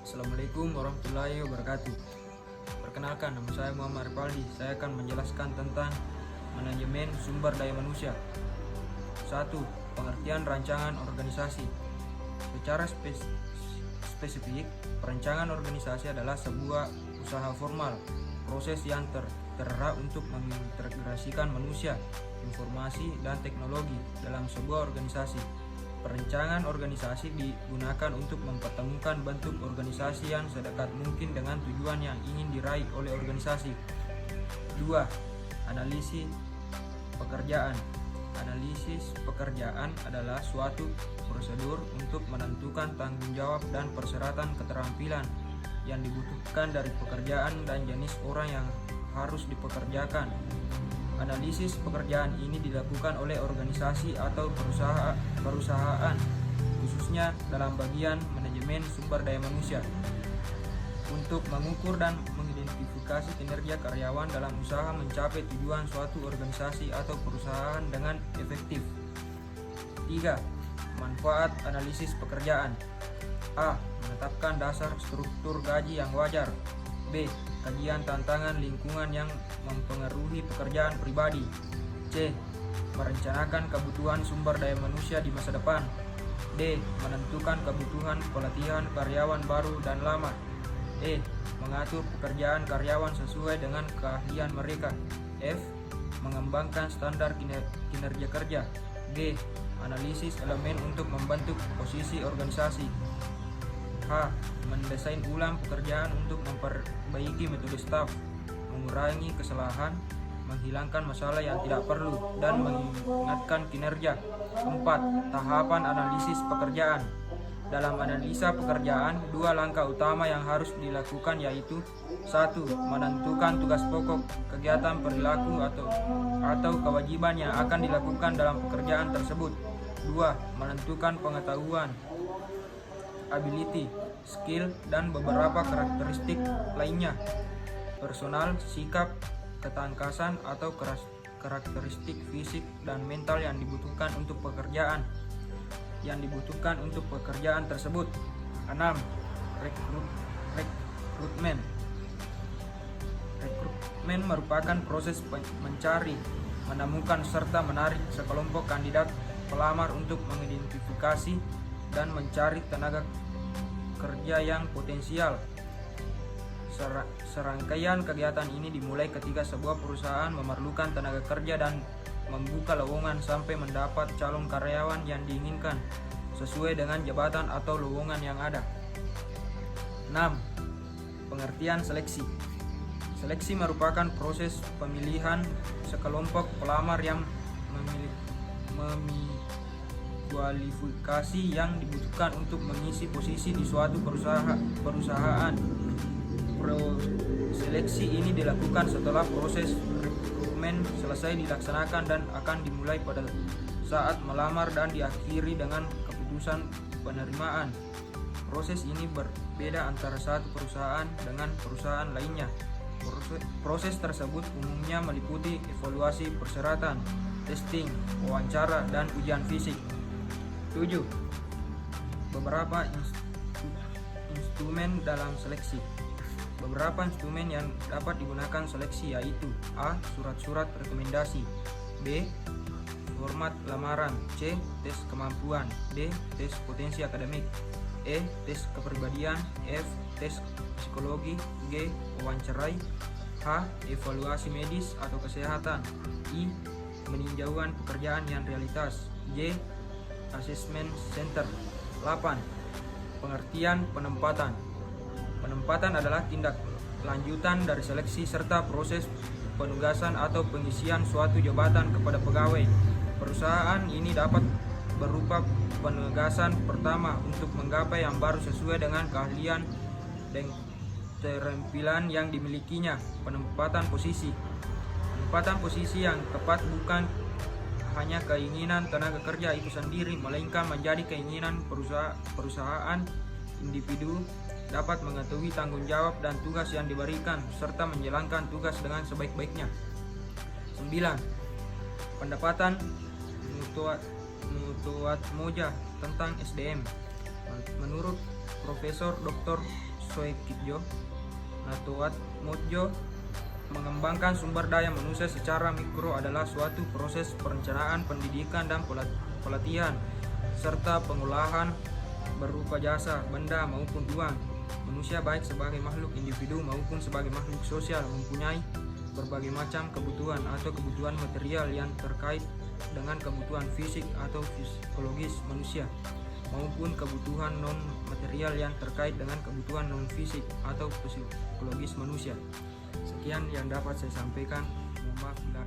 Assalamualaikum warahmatullahi wabarakatuh. Perkenalkan, nama saya Muhammad Ripaldi. Saya akan menjelaskan tentang manajemen sumber daya manusia. 1. Pengertian rancangan organisasi. Secara spesifik, perancangan organisasi adalah sebuah usaha formal, proses yang terarah untuk mengintegrasikan manusia, informasi, dan teknologi dalam sebuah organisasi. Perencanaan organisasi digunakan untuk mempertemukan bentuk organisasi yang sedekat mungkin dengan tujuan yang ingin diraih oleh organisasi. 2. Analisis pekerjaan. Analisis pekerjaan adalah suatu prosedur untuk menentukan tanggung jawab dan persyaratan keterampilan yang dibutuhkan dari pekerjaan dan jenis orang yang harus dipekerjakan. Analisis pekerjaan ini dilakukan oleh organisasi atau perusahaan, khususnya dalam bagian manajemen sumber daya manusia, untuk mengukur dan mengidentifikasi kinerja karyawan dalam usaha mencapai tujuan suatu organisasi atau perusahaan dengan efektif. 3. Manfaat analisis pekerjaan. A. Menetapkan dasar struktur gaji yang wajar. B. Kajian tantangan lingkungan yang mempengaruhi pekerjaan pribadi. C. Merencanakan kebutuhan sumber daya manusia di masa depan. D. Menentukan kebutuhan pelatihan karyawan baru dan lama. E. Mengatur pekerjaan karyawan sesuai dengan keahlian mereka. F. Mengembangkan standar kinerja kerja. G. Analisis elemen untuk membentuk posisi organisasi. H. Mendesain ulang pekerjaan untuk memperbaiki metode staf, mengurangi kesalahan, menghilangkan masalah yang tidak perlu, dan mengingatkan kinerja. 4. Tahapan analisis pekerjaan. Dalam analisa pekerjaan, 2 langkah utama yang harus dilakukan yaitu 1. Menentukan tugas pokok, kegiatan perilaku atau kewajiban yang akan dilakukan dalam pekerjaan tersebut. 2. Menentukan pengetahuan, ability, skill, dan beberapa karakteristik lainnya, personal, sikap, ketangkasan, atau karakteristik fisik dan mental yang dibutuhkan untuk pekerjaan tersebut. 6. Rekrutmen. Rekrutmen merupakan proses mencari, menemukan, serta menarik sekelompok kandidat pelamar untuk mengidentifikasi dan mencari tenaga kerja yang potensial. Serangkaian kegiatan ini dimulai ketika sebuah perusahaan memerlukan tenaga kerja dan membuka lowongan sampai mendapat calon karyawan yang diinginkan sesuai dengan jabatan atau lowongan yang ada. 6. Pengertian seleksi. Seleksi merupakan proses pemilihan sekelompok pelamar yang kualifikasi yang dibutuhkan untuk mengisi posisi di suatu perusahaan. Seleksi ini dilakukan setelah proses rekrutmen selesai dilaksanakan dan akan dimulai pada saat melamar dan diakhiri dengan keputusan penerimaan. Proses ini berbeda antara satu perusahaan dengan perusahaan lainnya. Proses tersebut umumnya meliputi evaluasi persyaratan, testing, wawancara, dan ujian fisik. 7. Beberapa instrumen dalam seleksi. Beberapa instrumen yang dapat digunakan seleksi yaitu A. Surat-surat rekomendasi. B. Format lamaran. C. Tes kemampuan. D. Tes potensi akademik. E. Tes kepribadian. F. Tes psikologi. G. Wawancarai. H. Evaluasi medis atau kesehatan. I. Peninjauan pekerjaan yang realitas. J. Assessment Center. 8. Pengertian penempatan. Penempatan adalah tindak lanjutan dari seleksi serta proses penugasan atau pengisian suatu jabatan kepada pegawai. Perusahaan ini dapat berupa penugasan pertama untuk menggapai yang baru sesuai dengan keahlian dan keterampilan yang dimilikinya. Penempatan posisi. Penempatan posisi yang tepat bukan hanya keinginan tenaga kerja itu sendiri, melainkan menjadi keinginan perusahaan. Individu dapat mengetahui tanggung jawab dan tugas yang diberikan serta menjalankan tugas dengan sebaik-baiknya. 9. Pendapatan Mutuat Moja tentang SDM. Menurut Profesor Dr. Soe Kitjo, Natuat Motjo, mengembangkan sumber daya manusia secara mikro adalah suatu proses perencanaan, pendidikan, dan pelatihan, serta pengolahan berupa jasa, benda, maupun uang. Manusia baik sebagai makhluk individu maupun sebagai makhluk sosial mempunyai berbagai macam kebutuhan atau kebutuhan material yang terkait dengan kebutuhan fisik atau psikologis manusia, maupun kebutuhan non-material yang terkait dengan kebutuhan non-fisik atau psikologis manusia. Sekian yang dapat saya sampaikan. Mohon maaf bila